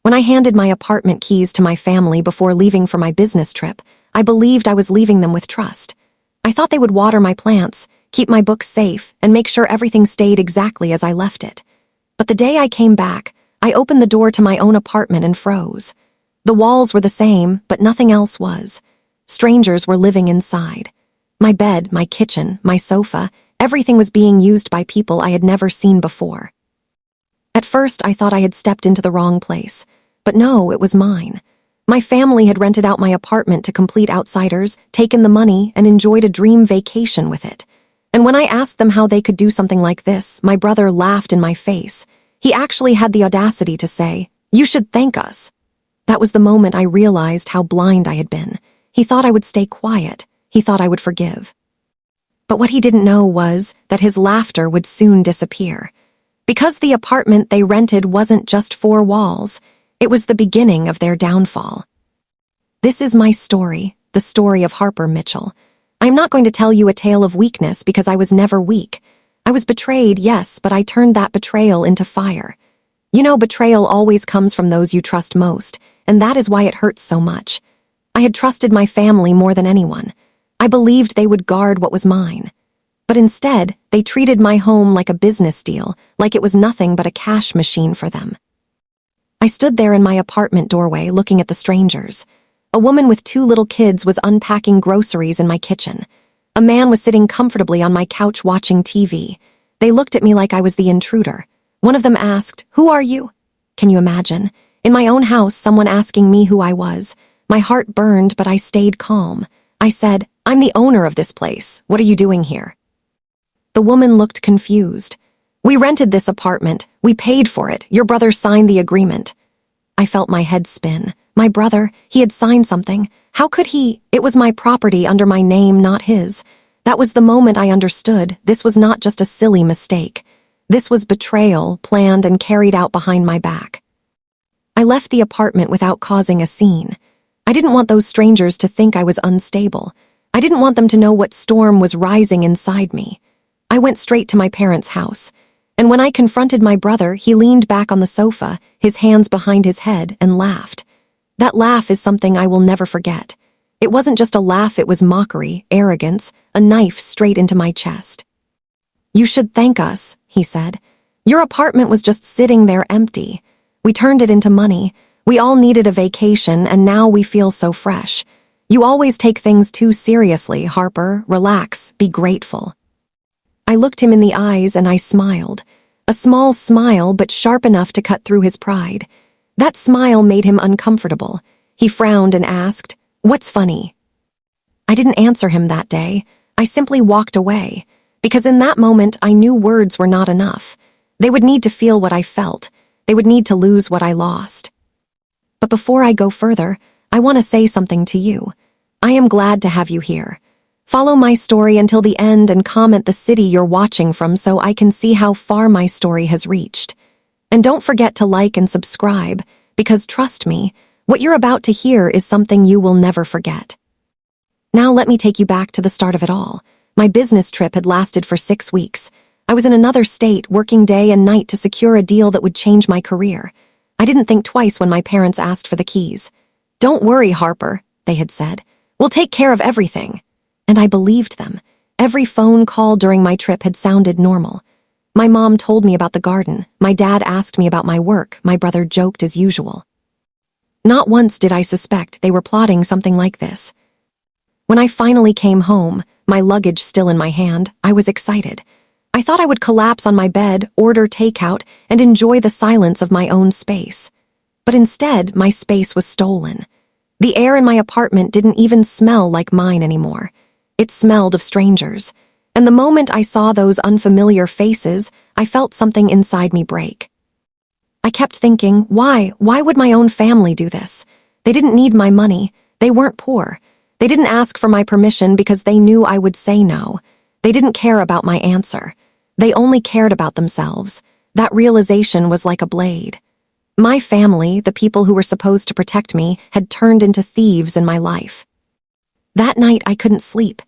When I handed my apartment keys to my family before leaving for my business trip, I believed I was leaving them with trust. I thought they would water my plants, keep my books safe, and make sure everything stayed exactly as I left it. But the day I came back, I opened the door to my own apartment and froze. The walls were the same, but nothing else was. Strangers were living inside. My bed, my kitchen, my sofa, everything was being used by people I had never seen before. At first, I thought I had stepped into the wrong place. But no, it was mine. My family had rented out my apartment to complete outsiders, taken the money, and enjoyed a dream vacation with it. And when I asked them how they could do something like this, my brother laughed in my face. He actually had the audacity to say, "You should thank us." That was the moment I realized how blind I had been. He thought I would stay quiet. He thought I would forgive. But what he didn't know was that his laughter would soon disappear. Because the apartment they rented wasn't just 4 walls, it was the beginning of their downfall. This is my story, the story of Harper Mitchell. I am not going to tell you a tale of weakness because I was never weak. I was betrayed, yes, but I turned that betrayal into fire. You know, betrayal always comes from those you trust most, and that is why it hurts so much. I had trusted my family more than anyone. I believed they would guard what was mine. But instead, they treated my home like a business deal, like it was nothing but a cash machine for them. I stood there in my apartment doorway looking at the strangers. A woman with 2 little kids was unpacking groceries in my kitchen. A man was sitting comfortably on my couch watching TV. They looked at me like I was the intruder. One of them asked, "Who are you?" Can you imagine? In my own house, someone asking me who I was. My heart burned, but I stayed calm. I said, "I'm the owner of this place. What are you doing here?" The woman looked confused. "We rented this apartment. We paid for it. Your brother signed the agreement." I felt my head spin. My brother, he had signed something. How could he? It was my property under my name, not his. That was the moment I understood this was not just a silly mistake. This was betrayal, planned and carried out behind my back. I left the apartment without causing a scene. I didn't want those strangers to think I was unstable. I didn't want them to know what storm was rising inside me. I went straight to my parents' house, and when I confronted my brother, he leaned back on the sofa, his hands behind his head, and laughed. That laugh is something I will never forget. It wasn't just a laugh, it was mockery, arrogance, a knife straight into my chest. "You should thank us," he said. "Your apartment was just sitting there empty. We turned it into money. We all needed a vacation, and now we feel so fresh. You always take things too seriously, Harper. Relax, be grateful." I looked him in the eyes and I smiled. A small smile, but sharp enough to cut through his pride. That smile made him uncomfortable. He frowned and asked, "What's funny?" I didn't answer him that day. I simply walked away, because in that moment I knew words were not enough. They would need to feel what I felt. They would need to lose what I lost. But before I go further, I want to say something to you. I am glad to have you here. Follow my story until the end and comment the city you're watching from so I can see how far my story has reached. And don't forget to like and subscribe, because trust me, what you're about to hear is something you will never forget. Now let me take you back to the start of it all. My business trip had lasted for 6 weeks. I was in another state, working day and night to secure a deal that would change my career. I didn't think twice when my parents asked for the keys. "Don't worry, Harper," they had said. "We'll take care of everything." And I believed them. Every phone call during my trip had sounded normal. My mom told me about the garden. My dad asked me about my work. My brother joked as usual. Not once did I suspect they were plotting something like this. When I finally came home, my luggage still in my hand, I was excited. I thought I would collapse on my bed, order takeout, and enjoy the silence of my own space. But instead, my space was stolen. The air in my apartment didn't even smell like mine anymore. It smelled of strangers. And the moment I saw those unfamiliar faces, I felt something inside me break. I kept thinking, why? Why would my own family do this? They didn't need my money. They weren't poor. They didn't ask for my permission because they knew I would say no. They didn't care about my answer. They only cared about themselves. That realization was like a blade. My family, the people who were supposed to protect me, had turned into thieves in my life. That night, I couldn't sleep.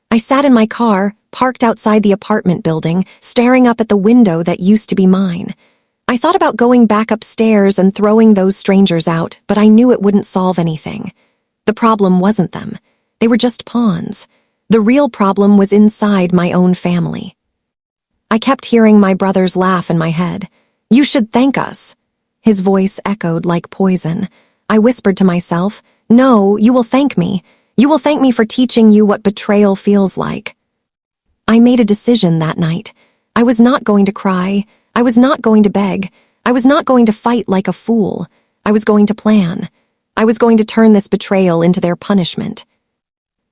I sat in my car, parked outside the apartment building, staring up at the window that used to be mine. I thought about going back upstairs and throwing those strangers out, but I knew it wouldn't solve anything. The problem wasn't them. They were just pawns. The real problem was inside my own family. I kept hearing my brother's laugh in my head. "You should thank us." His voice echoed like poison. I whispered to myself, "No, you will thank me. You will thank me for teaching you what betrayal feels like." I made a decision that night. I was not going to cry. I was not going to beg. I was not going to fight like a fool. I was going to plan. I was going to turn this betrayal into their punishment.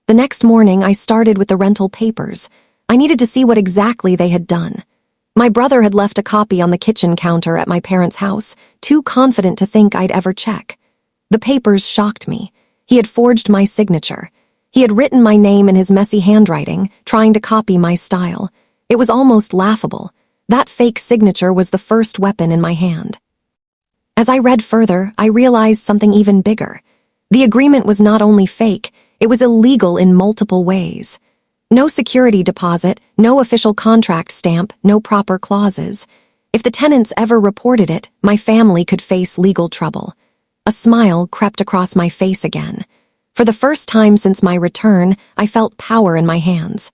The next morning, I started with the rental papers. I needed to see what exactly they had done. My brother had left a copy on the kitchen counter at my parents' house, too confident to think I'd ever check. The papers shocked me. He had forged my signature. He had written my name in his messy handwriting, trying to copy my style. It was almost laughable. That fake signature was the first weapon in my hand. As I read further, I realized something even bigger. The agreement was not only fake, it was illegal in multiple ways. No security deposit, no official contract stamp, no proper clauses. If the tenants ever reported it, my family could face legal trouble. A smile crept across my face again. For the first time since my return, I felt power in my hands.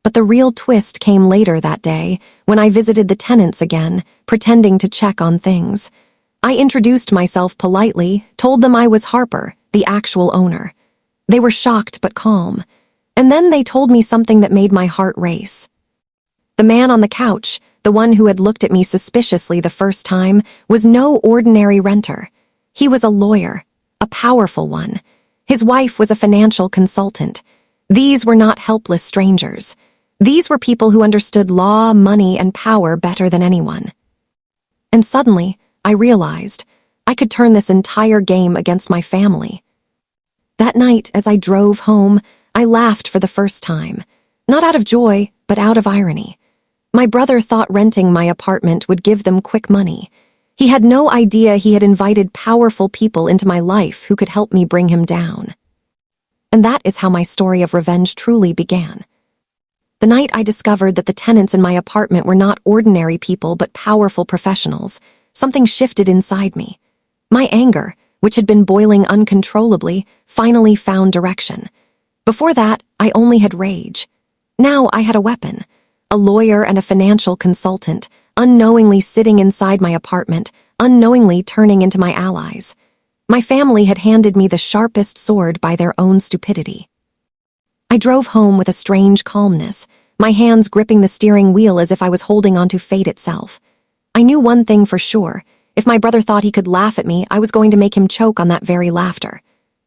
But the real twist came later that day, when I visited the tenants again, pretending to check on things. I introduced myself politely, told them I was Harper, the actual owner. They were shocked but calm. And then they told me something that made my heart race. The man on the couch, the one who had looked at me suspiciously the first time, was no ordinary renter. He was a lawyer, a powerful one. His wife was a financial consultant. These were not helpless strangers. These were people who understood law, money, and power better than anyone. And suddenly, I realized I could turn this entire game against my family. That night, as I drove home, I laughed for the first time. Not out of joy, but out of irony. My brother thought renting my apartment would give them quick money. He had no idea he had invited powerful people into my life who could help me bring him down. And that is how my story of revenge truly began. The night I discovered that the tenants in my apartment were not ordinary people but powerful professionals, something shifted inside me. My anger, which had been boiling uncontrollably, finally found direction. Before that, I only had rage. Now I had a weapon. A lawyer and a financial consultant, unknowingly sitting inside my apartment, unknowingly turning into my allies. My family had handed me the sharpest sword by their own stupidity. I drove home with a strange calmness, my hands gripping the steering wheel as if I was holding onto fate itself. I knew one thing for sure. If my brother thought he could laugh at me, I was going to make him choke on that very laughter.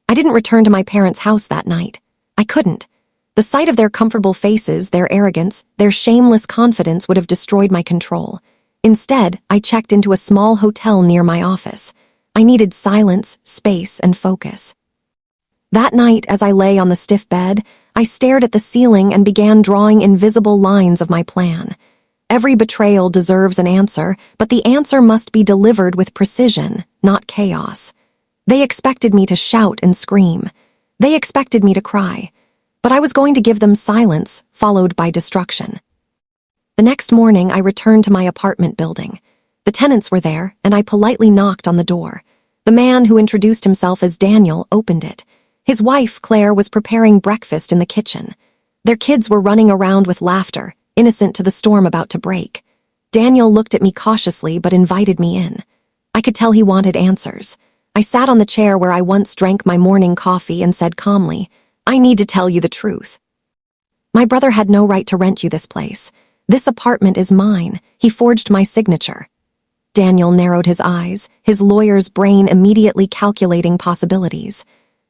I didn't return to my parents' house that night. I couldn't. The sight of their comfortable faces, their arrogance, their shameless confidence would have destroyed my control. Instead, I checked into a small hotel near my office. I needed silence, space, and focus. That night, as I lay on the stiff bed, I stared at the ceiling and began drawing invisible lines of my plan. Every betrayal deserves an answer, but the answer must be delivered with precision, not chaos. They expected me to shout and scream. They expected me to cry. But I was going to give them silence, followed by destruction. The next morning, I returned to my apartment building. The tenants were there, and I politely knocked on the door. The man who introduced himself as Daniel opened it. His wife, Claire, was preparing breakfast in the kitchen. Their kids were running around with laughter, innocent to the storm about to break. Daniel looked at me cautiously but invited me in. I could tell he wanted answers. I sat on the chair where I once drank my morning coffee and said calmly, "I need to tell you the truth. My brother had no right to rent you this place. This apartment is mine. He forged my signature." Daniel narrowed his eyes, his lawyer's brain immediately calculating possibilities.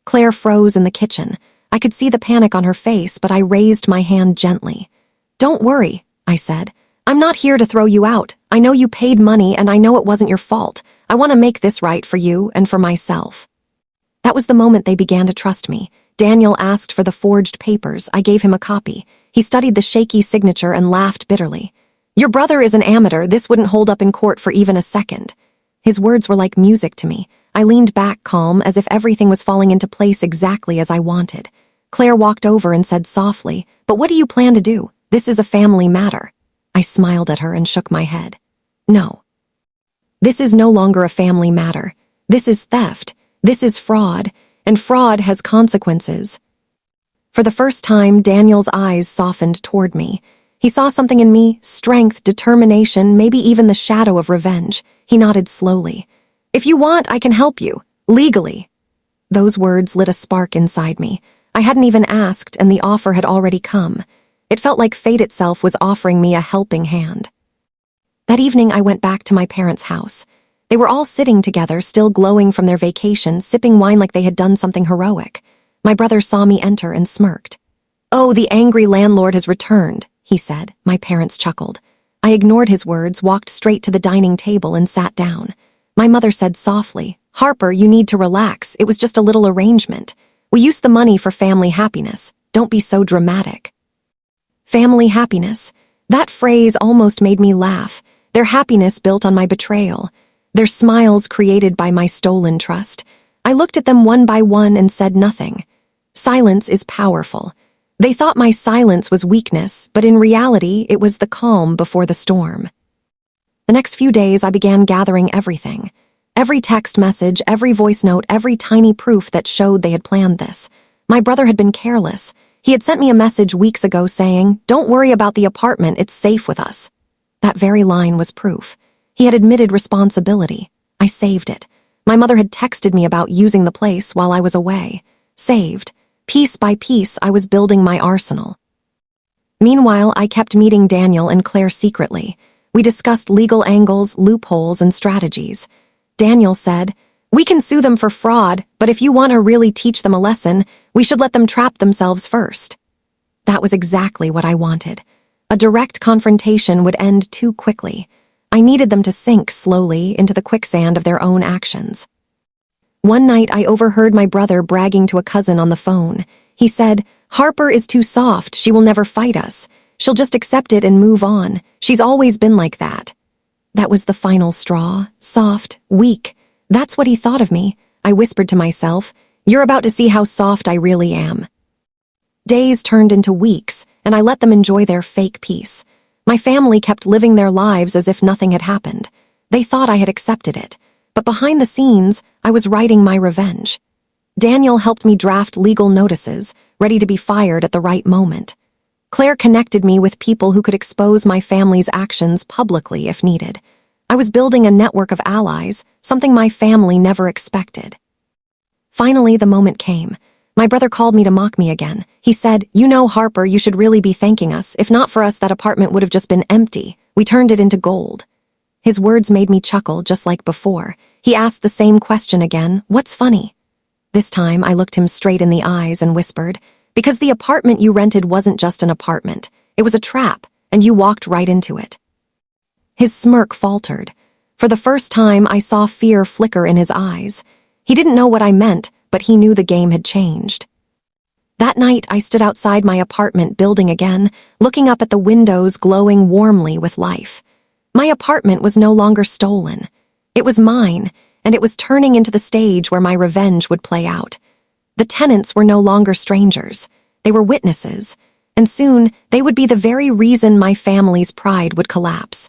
Claire froze in the kitchen. I could see the panic on her face, but I raised my hand gently. "Don't worry," I said. "I'm not here to throw you out. I know you paid money and I know it wasn't your fault. I want to make this right for you and for myself." That was the moment they began to trust me. Daniel asked for the forged papers. I gave him a copy. He studied the shaky signature and laughed bitterly. "Your brother is an amateur. This wouldn't hold up in court for even a second." His words were like music to me. I leaned back calm, as if everything was falling into place exactly as I wanted. Claire walked over and said softly, "But what do you plan to do? This is a family matter." I smiled at her and shook my head. "No." This is no longer a family matter. This is theft. This is fraud. And fraud has consequences. For the first time, Daniel's eyes softened toward me. He saw something in me, strength, determination, maybe even the shadow of revenge. He nodded slowly. If you want, I can help you. Legally. Those words lit a spark inside me. I hadn't even asked, and the offer had already come. It felt like fate itself was offering me a helping hand. That evening, I went back to my parents' house. They were all sitting together, still glowing from their vacation, sipping wine like they had done something heroic. My brother saw me enter and smirked. "Oh, the angry landlord has returned," he said. My parents chuckled. I ignored his words, walked straight to the dining table, and sat down. My mother said softly, "Harper, you need to relax. It was just a little arrangement. We used the money for family happiness. Don't be so dramatic." Family happiness. That phrase almost made me laugh. Their happiness built on my betrayal. Their smiles created by my stolen trust. I looked at them one by one and said nothing. Silence is powerful. They thought my silence was weakness, but in reality, it was the calm before the storm. The next few days, I began gathering everything. Every text message, every voice note, every tiny proof that showed they had planned this. My brother had been careless. He had sent me a message weeks ago saying, "Don't worry about the apartment, it's safe with us." That very line was proof. He had admitted responsibility. I saved it. My mother had texted me about using the place while I was away. Saved. Piece by piece, I was building my arsenal. Meanwhile, I kept meeting Daniel and Claire secretly. We discussed legal angles, loopholes, and strategies. Daniel said, "We can sue them for fraud, but if you want to really teach them a lesson, we should let them trap themselves first." That was exactly what I wanted. A direct confrontation would end too quickly. I needed them to sink slowly into the quicksand of their own actions. One night, I overheard my brother bragging to a cousin on the phone. He said, "Harper is too soft. She will never fight us. She'll just accept it and move on. She's always been like that." That was the final straw. Soft, weak. That's what he thought of me. I whispered to myself, "You're about to see how soft I really am." Days turned into weeks, and I let them enjoy their fake peace. My family kept living their lives as if nothing had happened. They thought I had accepted it. But behind the scenes, I was writing my revenge. Daniel helped me draft legal notices, ready to be fired at the right moment. Claire connected me with people who could expose my family's actions publicly if needed. I was building a network of allies, something my family never expected. Finally, the moment came. My brother called me to mock me again. He said, "You know, Harper, you should really be thanking us. If not for us, that apartment would have just been empty. We turned it into gold." His words made me chuckle just like before. He asked the same question again, "What's funny?" This time, I looked him straight in the eyes and whispered, "Because the apartment you rented wasn't just an apartment. It was a trap, and you walked right into it." His smirk faltered. For the first time, I saw fear flicker in his eyes. He didn't know what I meant, but he knew the game had changed. That night, I stood outside my apartment building again, looking up at the windows glowing warmly with life. My apartment was no longer stolen. It was mine, and it was turning into the stage where my revenge would play out. The tenants were no longer strangers. They were witnesses, and soon they would be the very reason my family's pride would collapse.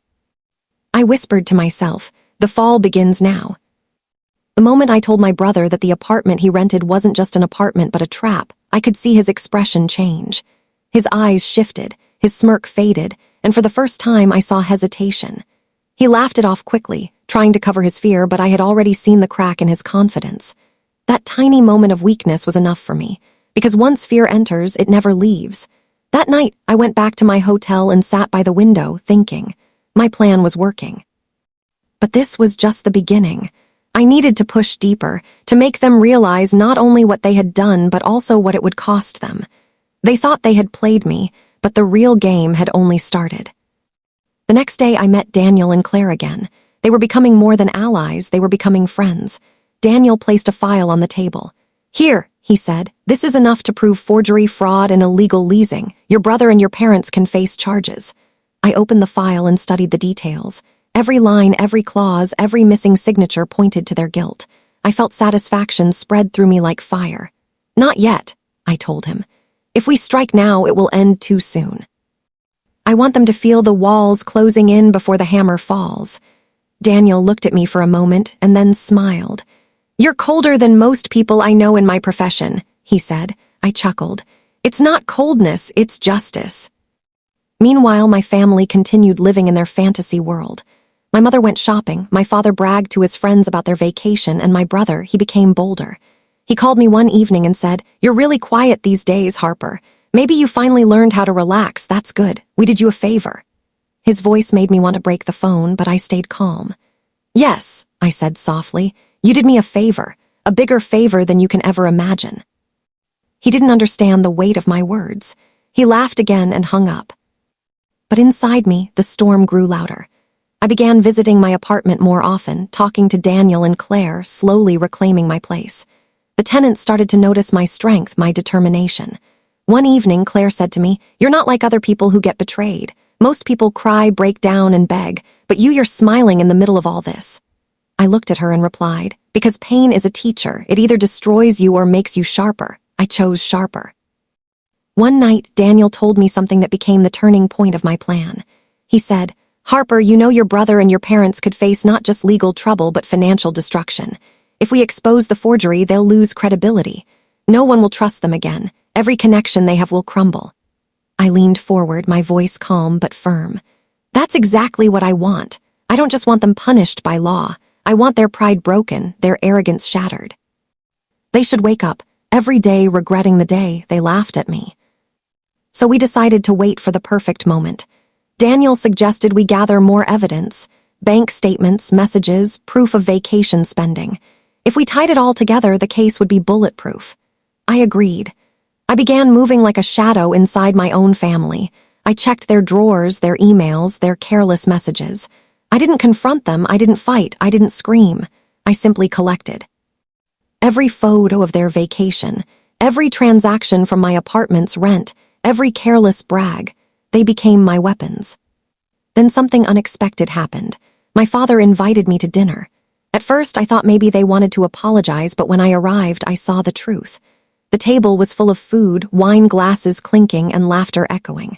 I whispered to myself, "The fall begins now." The moment I told my brother that the apartment he rented wasn't just an apartment but a trap, I could see his expression change. His eyes shifted, his smirk faded, and for the first time I saw hesitation. He laughed it off quickly, trying to cover his fear, but I had already seen the crack in his confidence. That tiny moment of weakness was enough for me, because once fear enters, it never leaves. That night, I went back to my hotel and sat by the window, thinking. My plan was working. But this was just the beginning. I needed to push deeper, to make them realize not only what they had done, but also what it would cost them. They thought they had played me, but the real game had only started. The next day, I met Daniel and Claire again. They were becoming more than allies, they were becoming friends. Daniel placed a file on the table. "Here," he said, "this is enough to prove forgery, fraud, and illegal leasing. Your brother and your parents can face charges." I opened the file and studied the details. Every line, every clause, every missing signature pointed to their guilt. I felt satisfaction spread through me like fire. "Not yet," I told him. "If we strike now, it will end too soon. I want them to feel the walls closing in before the hammer falls." Daniel looked at me for a moment and then smiled. "You're colder than most people I know in my profession," he said. I chuckled. "It's not coldness, it's justice." Meanwhile, my family continued living in their fantasy world. My mother went shopping, my father bragged to his friends about their vacation, and my brother, he became bolder. He called me one evening and said, "You're really quiet these days, Harper. Maybe you finally learned how to relax, that's good. We did you a favor." His voice made me want to break the phone, but I stayed calm. "Yes," I said softly, "you did me a favor, a bigger favor than you can ever imagine." He didn't understand the weight of my words. He laughed again and hung up. But inside me, the storm grew louder. I began visiting my apartment more often, talking to Daniel and Claire, slowly reclaiming my place. The tenants started to notice my strength, my determination. One evening, Claire said to me, "You're not like other people who get betrayed. Most people cry, break down, and beg, but you're smiling in the middle of all this." I looked at her and replied, "Because pain is a teacher. It either destroys you or makes you sharper. I chose sharper." One night, Daniel told me something that became the turning point of my plan. He said, "Harper, you know your brother and your parents could face not just legal trouble but financial destruction. If we expose the forgery, they'll lose credibility. No one will trust them again. Every connection they have will crumble." I leaned forward, my voice calm but firm. "That's exactly what I want. I don't just want them punished by law. I want their pride broken, their arrogance shattered. They should wake up, every day regretting the day they laughed at me." So we decided to wait for the perfect moment. Daniel suggested we gather more evidence, bank statements, messages, proof of vacation spending. If we tied it all together, the case would be bulletproof. I agreed. I began moving like a shadow inside my own family. I checked their drawers, their emails, their careless messages. I didn't confront them, I didn't fight, I didn't scream. I simply collected. Every photo of their vacation, every transaction from my apartment's rent, every careless brag, they became my weapons. Then something unexpected happened. My father invited me to dinner. At first, I thought maybe they wanted to apologize, but when I arrived, I saw the truth. The table was full of food, wine glasses clinking, and laughter echoing.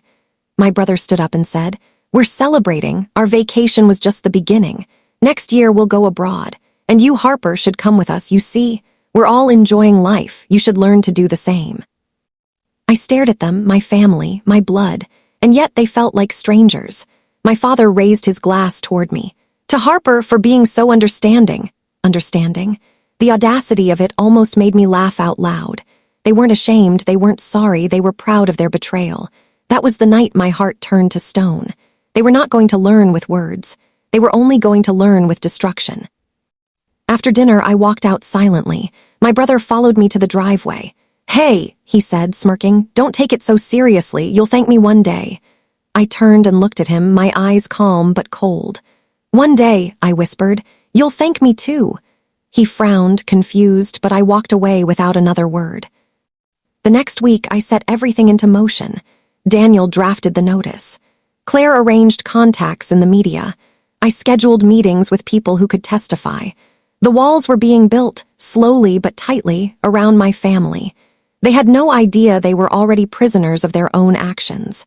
My brother stood up and said, "We're celebrating. Our vacation was just the beginning. Next year, we'll go abroad. And you, Harper, should come with us. You see, we're all enjoying life. You should learn to do the same." I stared at them, my family, my blood, and yet they felt like strangers. My father raised his glass toward me. "To Harper for being so understanding." Understanding? The audacity of it almost made me laugh out loud. They weren't ashamed, they weren't sorry, they were proud of their betrayal. That was the night my heart turned to stone. They were not going to learn with words. They were only going to learn with destruction. After dinner, I walked out silently. My brother followed me to the driveway. "Hey," he said, smirking, "don't take it so seriously. You'll thank me one day." I turned and looked at him, my eyes calm but cold. "One day," I whispered, "you'll thank me too." He frowned, confused, but I walked away without another word. The next week, I set everything into motion. Daniel drafted the notice. Claire arranged contacts in the media. I scheduled meetings with people who could testify. The walls were being built, slowly but tightly, around my family. They had no idea they were already prisoners of their own actions.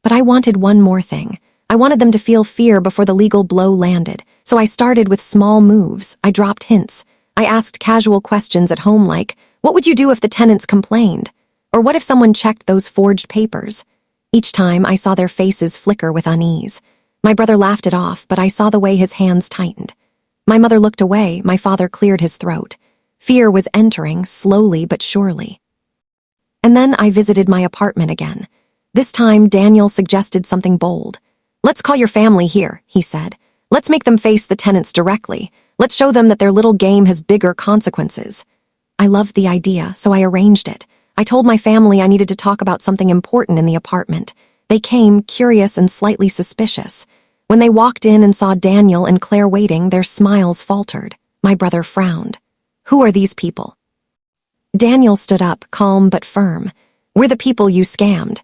But I wanted one more thing. I wanted them to feel fear before the legal blow landed, so I started with small moves. I dropped hints. I asked casual questions at home like, "What would you do if the tenants complained?" Or "What if someone checked those forged papers?" Each time, I saw their faces flicker with unease. My brother laughed it off, but I saw the way his hands tightened. My mother looked away, my father cleared his throat. Fear was entering, slowly but surely. And then I visited my apartment again. This time, Daniel suggested something bold. "Let's call your family here," he said. "Let's make them face the tenants directly. Let's show them that their little game has bigger consequences." I loved the idea, so I arranged it. I told my family I needed to talk about something important in the apartment. They came, curious and slightly suspicious. When they walked in and saw Daniel and Claire waiting, their smiles faltered. My brother frowned. "Who are these people?" Daniel stood up, calm but firm. "We're the people you scammed."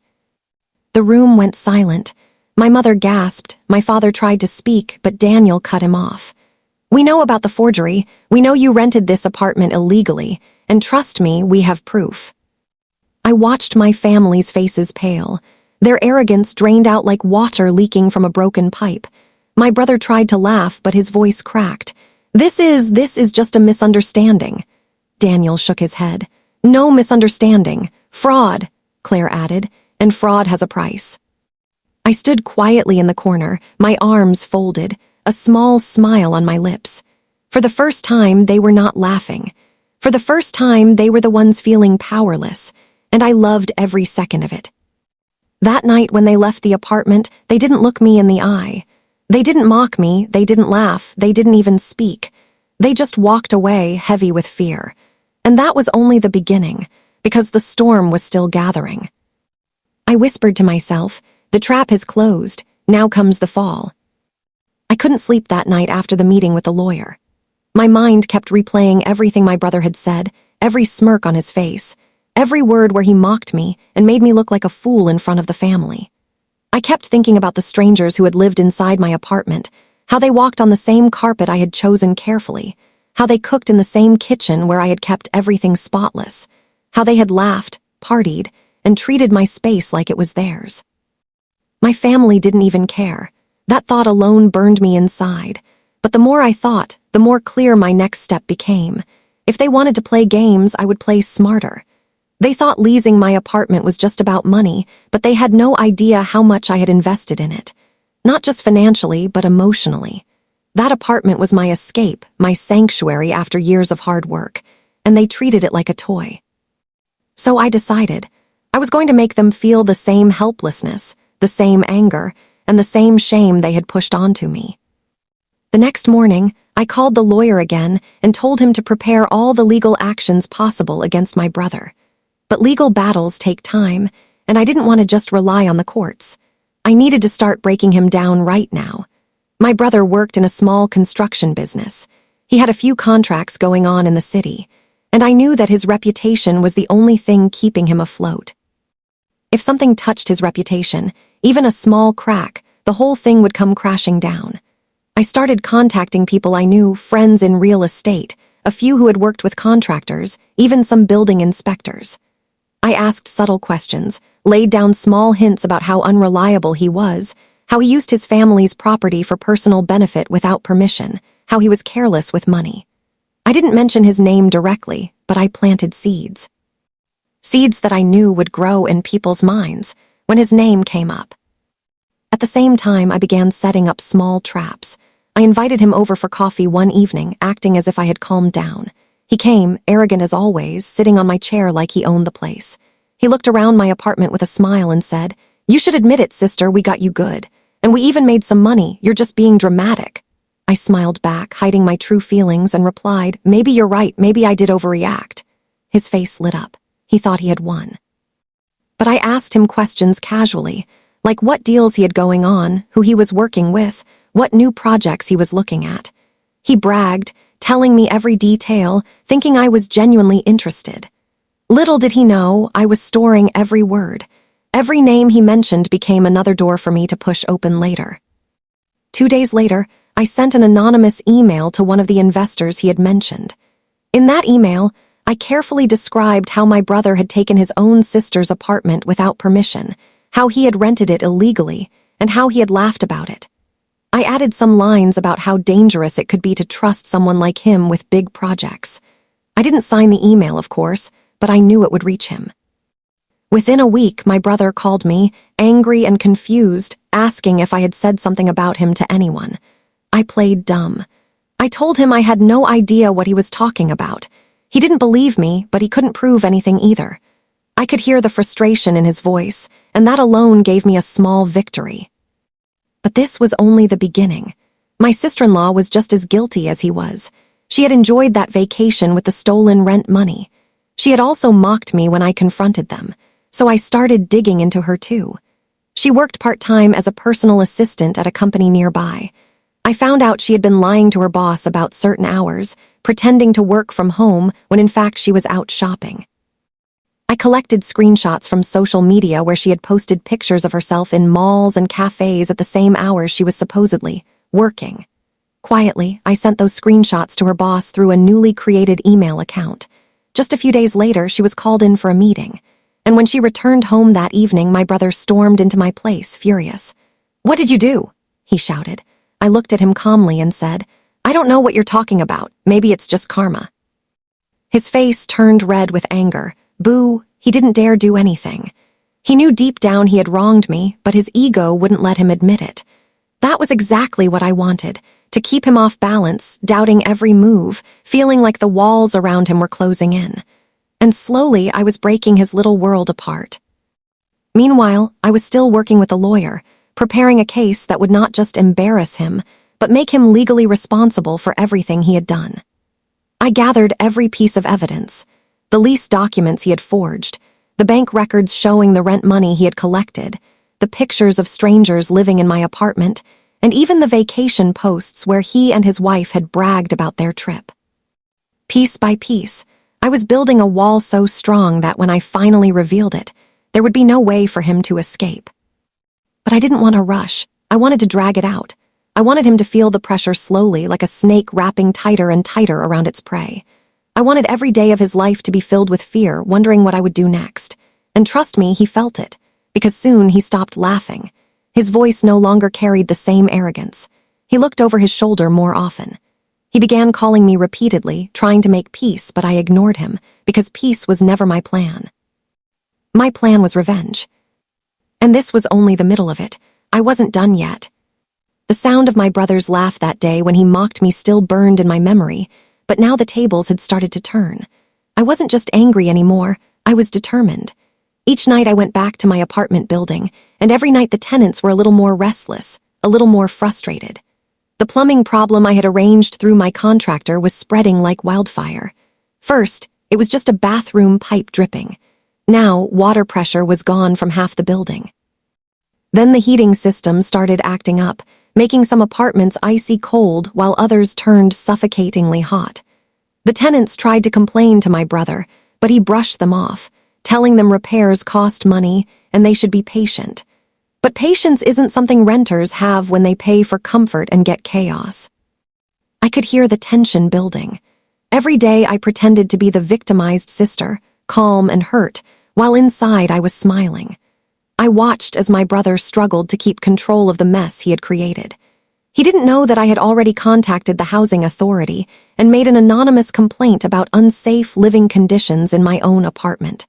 The room went silent. My mother gasped. My father tried to speak, but Daniel cut him off. "We know about the forgery. We know you rented this apartment illegally. And trust me, we have proof." I watched my family's faces pale. Their arrogance drained out like water leaking from a broken pipe. My brother tried to laugh, but his voice cracked. This is just a misunderstanding. Daniel shook his head. No misunderstanding. Fraud, Claire added, and fraud has a price. I stood quietly in the corner, my arms folded, a small smile on my lips. For the first time, they were not laughing. For the first time, they were the ones feeling powerless, and I loved every second of it. That night when they left the apartment, they didn't look me in the eye. They didn't mock me, they didn't laugh, they didn't even speak. They just walked away, heavy with fear. And that was only the beginning, because the storm was still gathering. I whispered to myself, the trap has closed, now comes the fall. I couldn't sleep that night after the meeting with the lawyer. My mind kept replaying everything my brother had said, every smirk on his face, every word where he mocked me and made me look like a fool in front of the family. I kept thinking about the strangers who had lived inside my apartment, how they walked on the same carpet I had chosen carefully, how they cooked in the same kitchen where I had kept everything spotless, how they had laughed, partied, and treated my space like it was theirs. My family didn't even care. That thought alone burned me inside. But the more I thought, the more clear my next step became. If they wanted to play games, I would play smarter. They thought leasing my apartment was just about money, but they had no idea how much I had invested in it. Not just financially, but emotionally. That apartment was my escape, my sanctuary after years of hard work, and they treated it like a toy. So I decided I was going to make them feel the same helplessness, the same anger, and the same shame they had pushed onto me. The next morning, I called the lawyer again and told him to prepare all the legal actions possible against my brother. But legal battles take time, and I didn't want to just rely on the courts. I needed to start breaking him down right now. My brother worked in a small construction business. He had a few contracts going on in the city, and I knew that his reputation was the only thing keeping him afloat. If something touched his reputation, even a small crack, the whole thing would come crashing down. I started contacting people I knew, friends in real estate, a few who had worked with contractors, even some building inspectors. I asked subtle questions, laid down small hints about how unreliable he was, how he used his family's property for personal benefit without permission, how he was careless with money. I didn't mention his name directly, but I planted seeds. Seeds that I knew would grow in people's minds when his name came up. At the same time, I began setting up small traps. I invited him over for coffee one evening, acting as if I had calmed down. He came, arrogant as always, sitting on my chair like he owned the place. He looked around my apartment with a smile and said, "You should admit it, sister, we got you good. And we even made some money, you're just being dramatic." I smiled back, hiding my true feelings, and replied, "Maybe you're right, maybe I did overreact." His face lit up. He thought he had won. But I asked him questions casually, like what deals he had going on, who he was working with, what new projects he was looking at. He bragged, telling me every detail, thinking I was genuinely interested. Little did he know, I was storing every word. Every name he mentioned became another door for me to push open later. 2 days later, I sent an anonymous email to one of the investors he had mentioned. In that email, I carefully described how my brother had taken his own sister's apartment without permission, how he had rented it illegally, and how he had laughed about it. I added some lines about how dangerous it could be to trust someone like him with big projects. I didn't sign the email, of course, but I knew it would reach him. Within a week, my brother called me, angry and confused, asking if I had said something about him to anyone. I played dumb. I told him I had no idea what he was talking about. He didn't believe me, but he couldn't prove anything either. I could hear the frustration in his voice, and that alone gave me a small victory. But this was only the beginning. My sister-in-law was just as guilty as he was. She had enjoyed that vacation with the stolen rent money. She had also mocked me when I confronted them, so I started digging into her too. She worked part-time as a personal assistant at a company nearby. I found out she had been lying to her boss about certain hours, pretending to work from home when in fact she was out shopping. I collected screenshots from social media where she had posted pictures of herself in malls and cafes at the same hours she was supposedly working. Quietly, I sent those screenshots to her boss through a newly created email account. Just a few days later, she was called in for a meeting. And when she returned home that evening, my brother stormed into my place, furious. "What did you do?" he shouted. I looked at him calmly and said, "I don't know what you're talking about. Maybe it's just karma." His face turned red with anger. Boo, he didn't dare do anything. He knew deep down he had wronged me, but his ego wouldn't let him admit it. That was exactly what I wanted, to keep him off balance, doubting every move, feeling like the walls around him were closing in. And slowly I was breaking his little world apart. Meanwhile, I was still working with a lawyer, preparing a case that would not just embarrass him, but make him legally responsible for everything he had done. I gathered every piece of evidence: the lease documents he had forged, the bank records showing the rent money he had collected, the pictures of strangers living in my apartment, and even the vacation posts where he and his wife had bragged about their trip. Piece by piece, I was building a wall so strong that when I finally revealed it, there would be no way for him to escape. But I didn't want to rush. I wanted to drag it out. I wanted him to feel the pressure slowly, like a snake wrapping tighter and tighter around its prey. I wanted every day of his life to be filled with fear, wondering what I would do next. And trust me, he felt it, because soon he stopped laughing. His voice no longer carried the same arrogance. He looked over his shoulder more often. He began calling me repeatedly, trying to make peace, but I ignored him, because peace was never my plan. My plan was revenge. And this was only the middle of it. I wasn't done yet. The sound of my brother's laugh that day when he mocked me still burned in my memory, but now the tables had started to turn. I wasn't just angry anymore, I was determined. Each night I went back to my apartment building, and every night the tenants were a little more restless, a little more frustrated. The plumbing problem I had arranged through my contractor was spreading like wildfire. First, it was just a bathroom pipe dripping. Now, water pressure was gone from half the building. Then the heating system started acting up, making some apartments icy cold while others turned suffocatingly hot. The tenants tried to complain to my brother, but he brushed them off, telling them repairs cost money and they should be patient. But patience isn't something renters have when they pay for comfort and get chaos. I could hear the tension building. Every day I pretended to be the victimized sister, calm and hurt, while inside I was smiling. I watched as my brother struggled to keep control of the mess he had created. He didn't know that I had already contacted the housing authority and made an anonymous complaint about unsafe living conditions in my own apartment.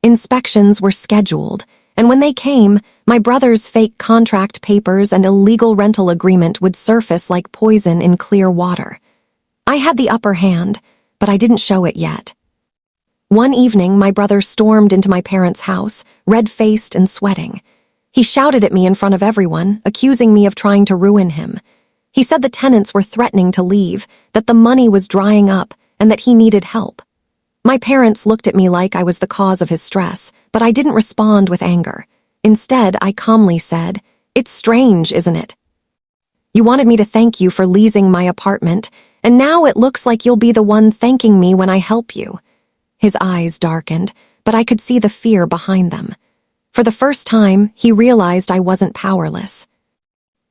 Inspections were scheduled, and when they came, my brother's fake contract papers and illegal rental agreement would surface like poison in clear water. I had the upper hand, but I didn't show it yet. One evening, my brother stormed into my parents' house, red-faced and sweating. He shouted at me in front of everyone, accusing me of trying to ruin him. He said the tenants were threatening to leave, that the money was drying up, and that he needed help. My parents looked at me like I was the cause of his stress, but I didn't respond with anger. Instead, I calmly said, "It's strange, isn't it? You wanted me to thank you for leasing my apartment, and now it looks like you'll be the one thanking me when I help you." His eyes darkened, but I could see the fear behind them. For the first time, he realized I wasn't powerless.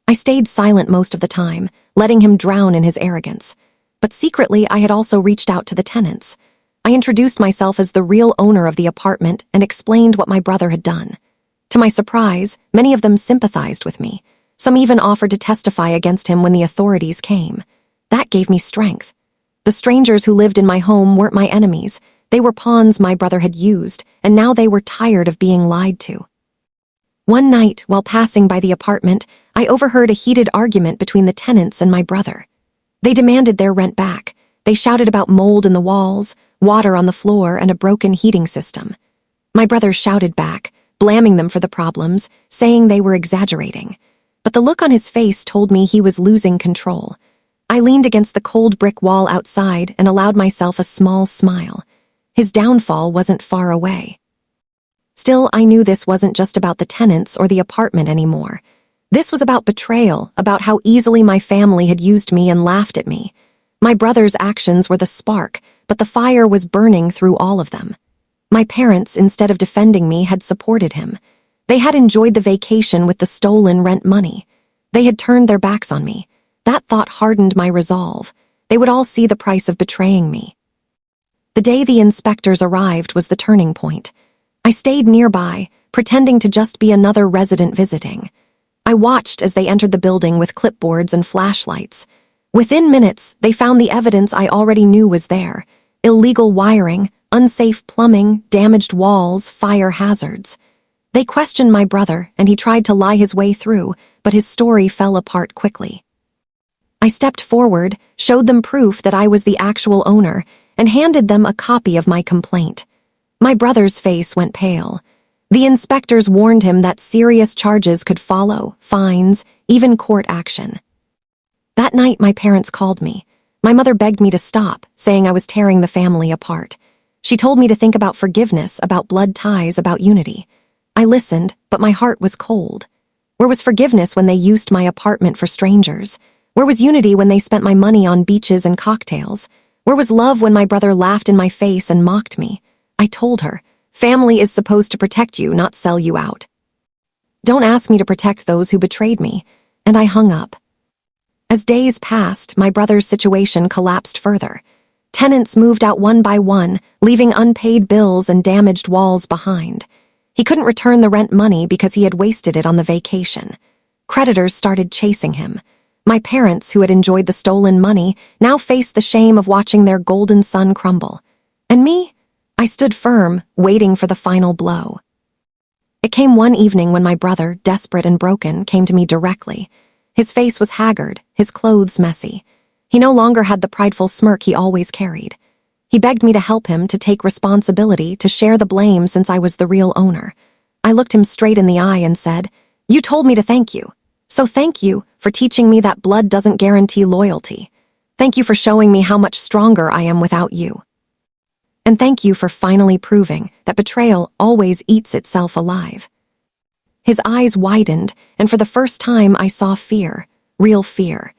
I stayed silent most of the time, letting him drown in his arrogance. But secretly, I had also reached out to the tenants. I introduced myself as the real owner of the apartment and explained what my brother had done. To my surprise, many of them sympathized with me. Some even offered to testify against him when the authorities came. That gave me strength. The strangers who lived in my home weren't my enemies. They were pawns my brother had used, and now they were tired of being lied to. One night, while passing by the apartment, I overheard a heated argument between the tenants and my brother. They demanded their rent back. They shouted about mold in the walls, water on the floor, and a broken heating system. My brother shouted back, blaming them for the problems, saying they were exaggerating. But the look on his face told me he was losing control. I leaned against the cold brick wall outside and allowed myself a small smile. His downfall wasn't far away. Still, I knew this wasn't just about the tenants or the apartment anymore. This was about betrayal, about how easily my family had used me and laughed at me. My brother's actions were the spark, but the fire was burning through all of them. My parents, instead of defending me, had supported him. They had enjoyed the vacation with the stolen rent money. They had turned their backs on me. That thought hardened my resolve. They would all see the price of betraying me. The day the inspectors arrived was the turning point. I stayed nearby, pretending to just be another resident visiting. I watched as they entered the building with clipboards and flashlights. Within minutes, they found the evidence I already knew was there: illegal wiring, unsafe plumbing, damaged walls, fire hazards. They questioned my brother, and he tried to lie his way through, but his story fell apart quickly. I stepped forward, showed them proof that I was the actual owner, and handed them a copy of my complaint. My brother's face went pale. The inspectors warned him that serious charges could follow: fines, even court action. That night, my parents called me. My mother begged me to stop, saying I was tearing the family apart. She told me to think about forgiveness, about blood ties, about unity. I listened, but my heart was cold. Where was forgiveness when they used my apartment for strangers? Where was unity when they spent my money on beaches and cocktails? Where was love when my brother laughed in my face and mocked me? I told her, family is supposed to protect you, not sell you out. Don't ask me to protect those who betrayed me. And I hung up. As days passed, my brother's situation collapsed further. Tenants moved out one by one, leaving unpaid bills and damaged walls behind. He couldn't return the rent money because he had wasted it on the vacation. Creditors started chasing him. My parents, who had enjoyed the stolen money, now faced the shame of watching their golden sun crumble. And me? I stood firm, waiting for the final blow. It came one evening when my brother, desperate and broken, came to me directly. His face was haggard, his clothes messy. He no longer had the prideful smirk he always carried. He begged me to help him, to take responsibility, to share the blame since I was the real owner. I looked him straight in the eye and said, "You told me to thank you. So thank you for teaching me that blood doesn't guarantee loyalty. Thank you for showing me how much stronger I am without you. And thank you for finally proving that betrayal always eats itself alive." His eyes widened, and for the first time I saw fear, real fear.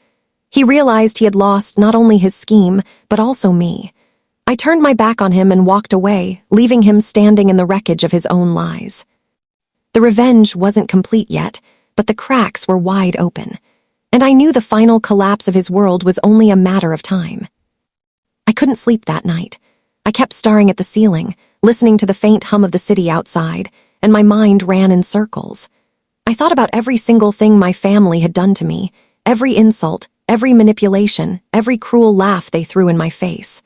He realized he had lost not only his scheme, but also me. I turned my back on him and walked away, leaving him standing in the wreckage of his own lies. The revenge wasn't complete yet, but the cracks were wide open, and I knew the final collapse of his world was only a matter of time. I couldn't sleep that night. I kept staring at the ceiling, listening to the faint hum of the city outside, and my mind ran in circles. I thought about every single thing my family had done to me, every insult, every manipulation, every cruel laugh they threw in my face.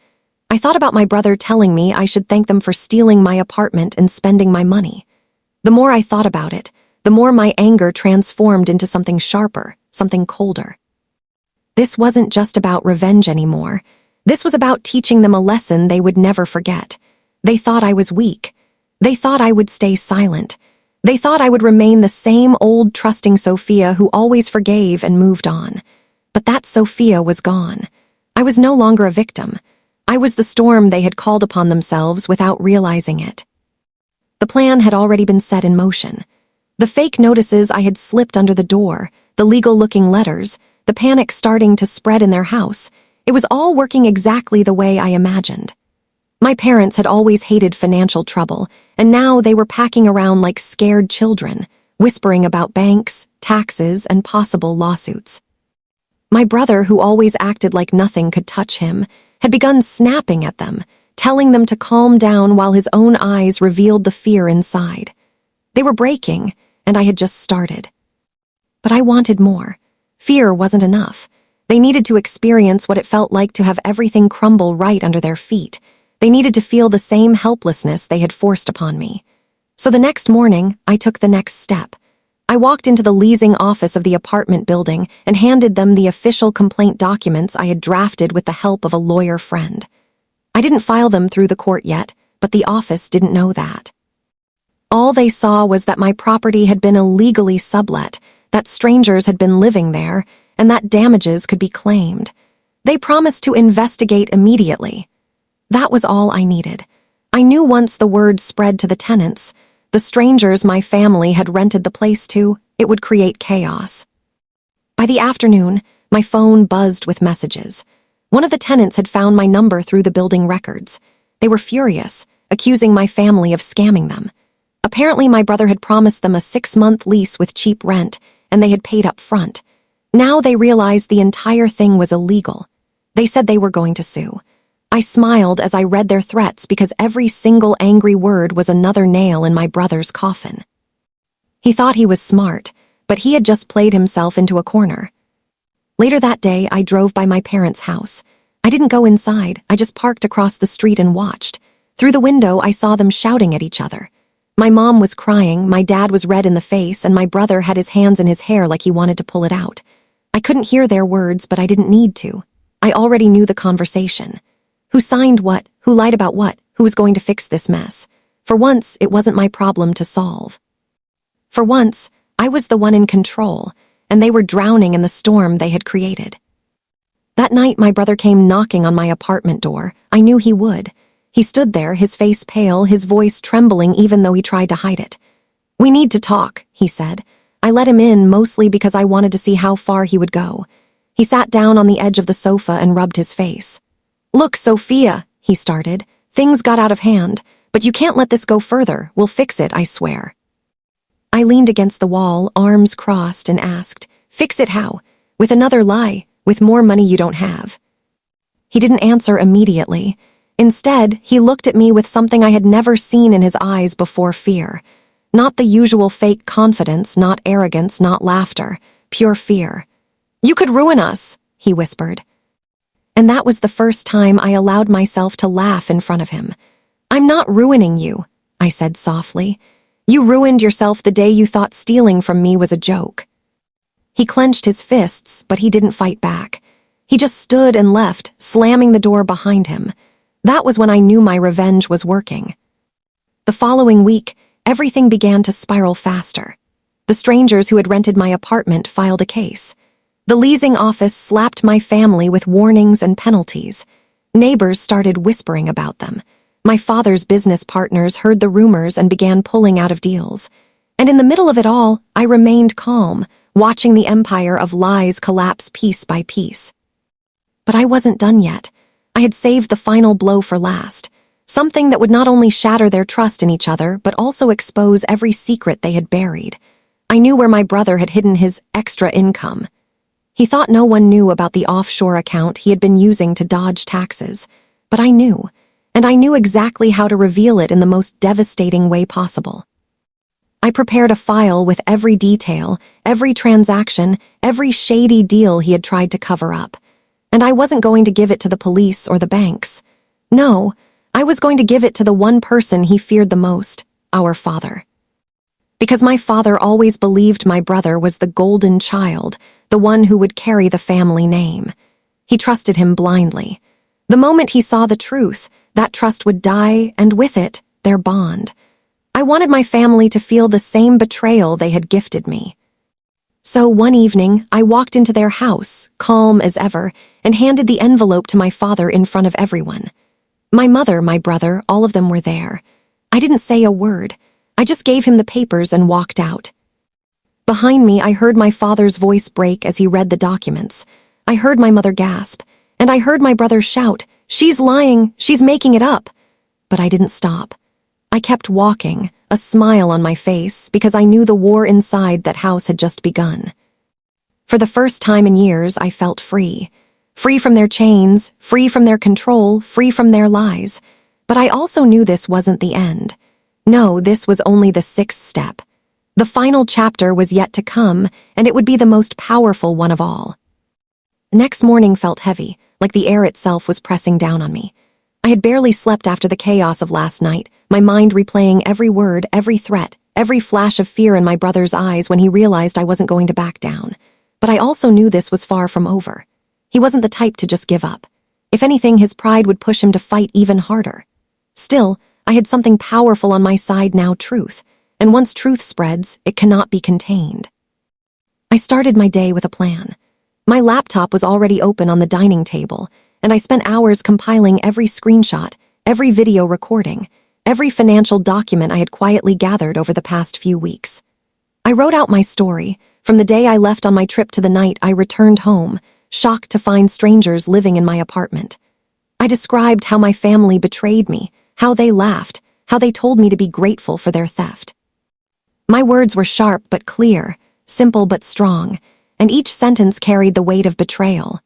I thought about my brother telling me I should thank them for stealing my apartment and spending my money. The more I thought about it, the more my anger transformed into something sharper, something colder. This wasn't just about revenge anymore. This was about teaching them a lesson they would never forget. They thought I was weak. They thought I would stay silent. They thought I would remain the same old trusting Sofia who always forgave and moved on. But that Sofia was gone. I was no longer a victim. I was the storm they had called upon themselves without realizing it. The plan had already been set in motion. The fake notices I had slipped under the door, the legal-looking letters, the panic starting to spread in their house, it was all working exactly the way I imagined. My parents had always hated financial trouble, and now they were packing around like scared children, whispering about banks, taxes, and possible lawsuits. My brother, who always acted like nothing could touch him, had begun snapping at them, telling them to calm down while his own eyes revealed the fear inside. They were breaking, and I had just started. But I wanted more. Fear wasn't enough. They needed to experience what it felt like to have everything crumble right under their feet. They needed to feel the same helplessness they had forced upon me. So the next morning, I took the next step. I walked into the leasing office of the apartment building and handed them the official complaint documents I had drafted with the help of a lawyer friend. I didn't file them through the court yet, but the office didn't know that. All they saw was that my property had been illegally sublet, that strangers had been living there, and that damages could be claimed. They promised to investigate immediately. That was all I needed. I knew once the word spread to the tenants, the strangers my family had rented the place to, it would create chaos. By the afternoon, my phone buzzed with messages. One of the tenants had found my number through the building records. They were furious, accusing my family of scamming them. Apparently, my brother had promised them a 6-month lease with cheap rent, and they had paid up front. Now they realized the entire thing was illegal. They said they were going to sue. I smiled as I read their threats because every single angry word was another nail in my brother's coffin. He thought he was smart, but he had just played himself into a corner. Later that day, I drove by my parents' house. I didn't go inside, I just parked across the street and watched. Through the window, I saw them shouting at each other. My mom was crying, my dad was red in the face, and my brother had his hands in his hair like he wanted to pull it out. I couldn't hear their words, but I didn't need to. I already knew the conversation. Who signed what? Who lied about what? Who was going to fix this mess? For once, it wasn't my problem to solve. For once, I was the one in control, and they were drowning in the storm they had created. That night, my brother came knocking on my apartment door. I knew he would. He stood there, his face pale, his voice trembling even though he tried to hide it. "We need to talk," he said. I let him in mostly because I wanted to see how far he would go. He sat down on the edge of the sofa and rubbed his face. "Look, Sofia," he started. "Things got out of hand, but you can't let this go further. We'll fix it, I swear." I leaned against the wall, arms crossed, and asked, "Fix it how? With another lie, with more money you don't have." He didn't answer immediately. Instead, he looked at me with something I had never seen in his eyes before: fear. Not the usual fake confidence, not arrogance, not laughter, pure fear. "You could ruin us," he whispered. And that was the first time I allowed myself to laugh in front of him. "I'm not ruining you," I said softly. "You ruined yourself the day you thought stealing from me was a joke." He clenched his fists, but he didn't fight back. He just stood and left, slamming the door behind him. That was when I knew my revenge was working. The following week, everything began to spiral faster. The strangers who had rented my apartment filed a case. The leasing office slapped my family with warnings and penalties. Neighbors started whispering about them. My father's business partners heard the rumors and began pulling out of deals. And in the middle of it all, I remained calm, watching the empire of lies collapse piece by piece. But I wasn't done yet. I had saved the final blow for last, something that would not only shatter their trust in each other, but also expose every secret they had buried. I knew where my brother had hidden his extra income. He thought no one knew about the offshore account he had been using to dodge taxes, but I knew, and I knew exactly how to reveal it in the most devastating way possible. I prepared a file with every detail, every transaction, every shady deal he had tried to cover up. And I wasn't going to give it to the police or the banks. No, I was going to give it to the one person he feared the most, our father. Because my father always believed my brother was the golden child, the one who would carry the family name. He trusted him blindly. The moment he saw the truth, that trust would die, and with it, their bond. I wanted my family to feel the same betrayal they had gifted me. So one evening, I walked into their house, calm as ever, and handed the envelope to my father in front of everyone. My mother, my brother, all of them were there. I didn't say a word. I just gave him the papers and walked out. Behind me, I heard my father's voice break as he read the documents. I heard my mother gasp, and I heard my brother shout, "She's lying, she's making it up." But I didn't stop. I kept walking, a smile on my face, because I knew the war inside that house had just begun. For the first time in years, I felt free. Free from their chains, free from their control, free from their lies. But I also knew this wasn't the end. No, this was only the 6th step. The final chapter was yet to come, and it would be the most powerful one of all. The next morning felt heavy, like the air itself was pressing down on me. I had barely slept after the chaos of last night, my mind replaying every word, every threat, every flash of fear in my brother's eyes when he realized I wasn't going to back down. But I also knew this was far from over. He wasn't the type to just give up. If anything, his pride would push him to fight even harder. Still, I had something powerful on my side now: truth. And once truth spreads, it cannot be contained. I started my day with a plan. My laptop was already open on the dining table, and I spent hours compiling every screenshot, every video recording, every financial document I had quietly gathered over the past few weeks. I wrote out my story, from the day I left on my trip to the night I returned home, shocked to find strangers living in my apartment. I described how my family betrayed me, how they laughed, how they told me to be grateful for their theft. My words were sharp but clear, simple but strong, and each sentence carried the weight of betrayal.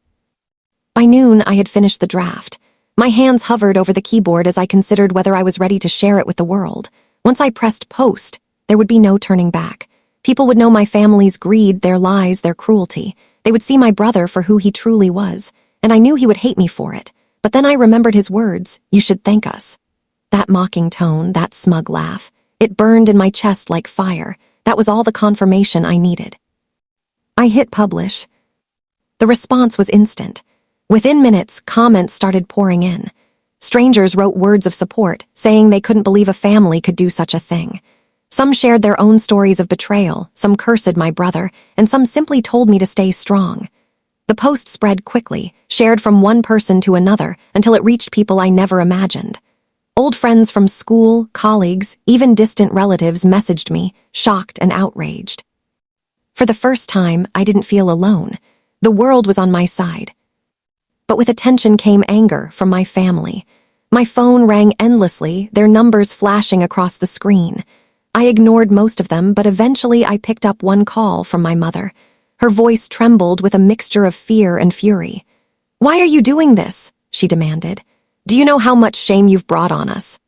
By noon, I had finished the draft. My hands hovered over the keyboard as I considered whether I was ready to share it with the world. Once I pressed post, there would be no turning back. People would know my family's greed, their lies, their cruelty. They would see my brother for who he truly was, and I knew he would hate me for it. But then I remembered his words, "You should thank us." That mocking tone, that smug laugh, it burned in my chest like fire. That was all the confirmation I needed. I hit publish. The response was instant. Within minutes, comments started pouring in. Strangers wrote words of support, saying they couldn't believe a family could do such a thing. Some shared their own stories of betrayal, some cursed my brother, and some simply told me to stay strong. The post spread quickly, shared from one person to another, until it reached people I never imagined. Old friends from school, colleagues, even distant relatives messaged me, shocked and outraged. For the first time, I didn't feel alone. The world was on my side. But with attention came anger from my family. My phone rang endlessly, their numbers flashing across the screen. I ignored most of them, but eventually I picked up one call from my mother. Her voice trembled with a mixture of fear and fury. "Why are you doing this?" she demanded. "Do you know how much shame you've brought on us?"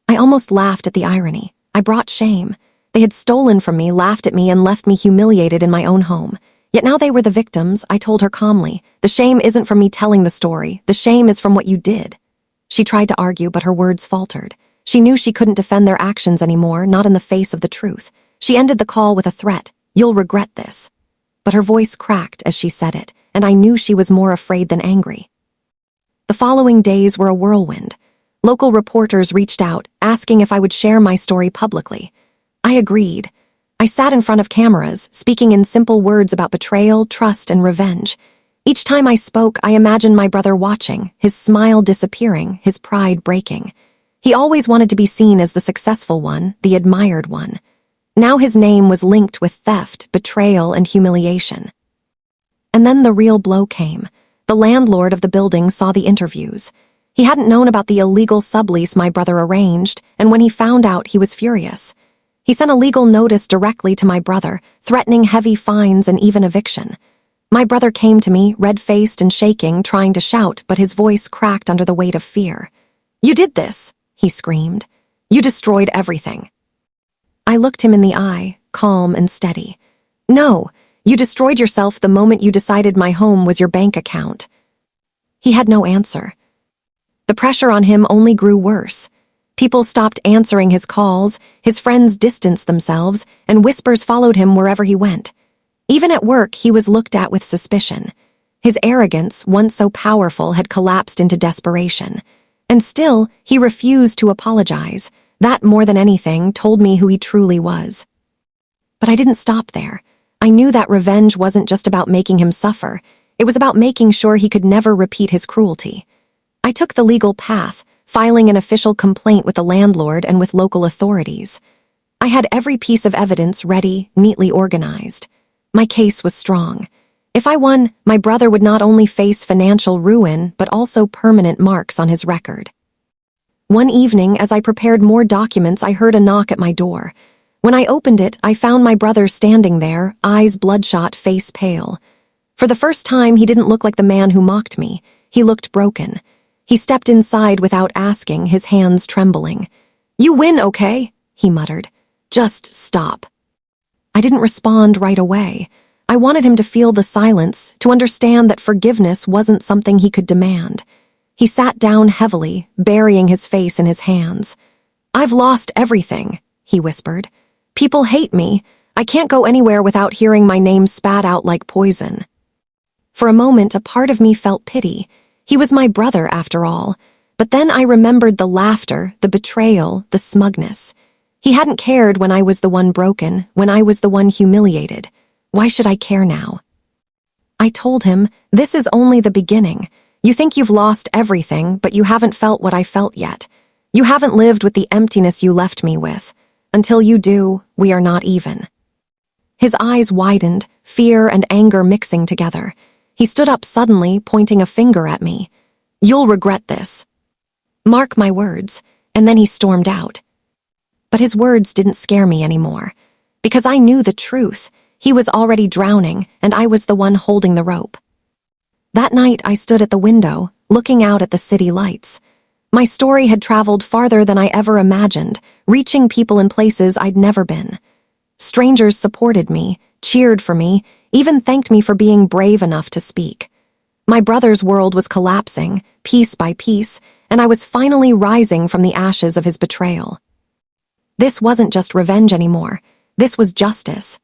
I almost laughed at the irony. I brought shame. They had stolen from me, laughed at me, and left me humiliated in my own home. Yet now they were the victims. I told her calmly, "The shame isn't from me telling the story. The shame is from what you did." She tried to argue, but her words faltered. She knew she couldn't defend their actions anymore, not in the face of the truth. She ended the call with a threat, "You'll regret this." But her voice cracked as she said it, and I knew she was more afraid than angry. The following days were a whirlwind. Local reporters reached out, asking if I would share my story publicly. I agreed. I sat in front of cameras, speaking in simple words about betrayal, trust, and revenge. Each time I spoke, I imagined my brother watching, his smile disappearing, his pride breaking. He always wanted to be seen as the successful one, the admired one. Now his name was linked with theft, betrayal, and humiliation. And then the real blow came. The landlord of the building saw the interviews. He hadn't known about the illegal sublease my brother arranged, and when he found out, he was furious. He sent a legal notice directly to my brother, threatening heavy fines and even eviction. My brother came to me, red-faced and shaking, trying to shout, but his voice cracked under the weight of fear. "You did this," he screamed. "You destroyed everything." I looked him in the eye, calm and steady. "No, you destroyed yourself the moment you decided my home was your bank account." He had no answer. The pressure on him only grew worse. People stopped answering his calls, his friends distanced themselves, and whispers followed him wherever he went. Even at work, he was looked at with suspicion. His arrogance, once so powerful, had collapsed into desperation. And still, he refused to apologize. That, more than anything, told me who he truly was. But I didn't stop there. I knew that revenge wasn't just about making him suffer. It was about making sure he could never repeat his cruelty. I took the legal path, filing an official complaint with the landlord and with local authorities. I had every piece of evidence ready, neatly organized. My case was strong. If I won, my brother would not only face financial ruin, but also permanent marks on his record. One evening, as I prepared more documents, I heard a knock at my door. When I opened it, I found my brother standing there, eyes bloodshot, face pale. For the first time, he didn't look like the man who mocked me. He looked broken. He stepped inside without asking, his hands trembling. "You win, okay?" he muttered. "Just stop." I didn't respond right away. I wanted him to feel the silence, to understand that forgiveness wasn't something he could demand. He sat down heavily, burying his face in his hands. "I've lost everything," he whispered. "People hate me. I can't go anywhere without hearing my name spat out like poison." For a moment, a part of me felt pity. He was my brother, after all. But then I remembered the laughter, the betrayal, the smugness. He hadn't cared when I was the one broken, when I was the one humiliated. Why should I care now? I told him, "This is only the beginning. You think you've lost everything, but you haven't felt what I felt yet. You haven't lived with the emptiness you left me with. Until you do, we are not even." His eyes widened, fear and anger mixing together. He stood up suddenly, pointing a finger at me. "You'll regret this. Mark my words." And then he stormed out. But his words didn't scare me anymore, because I knew the truth. He was already drowning, and I was the one holding the rope. That night, I stood at the window, looking out at the city lights. My story had traveled farther than I ever imagined, reaching people in places I'd never been. Strangers supported me, cheered for me, even thanked me for being brave enough to speak. My brother's world was collapsing, piece by piece, and I was finally rising from the ashes of his betrayal. This wasn't just revenge anymore. This was justice.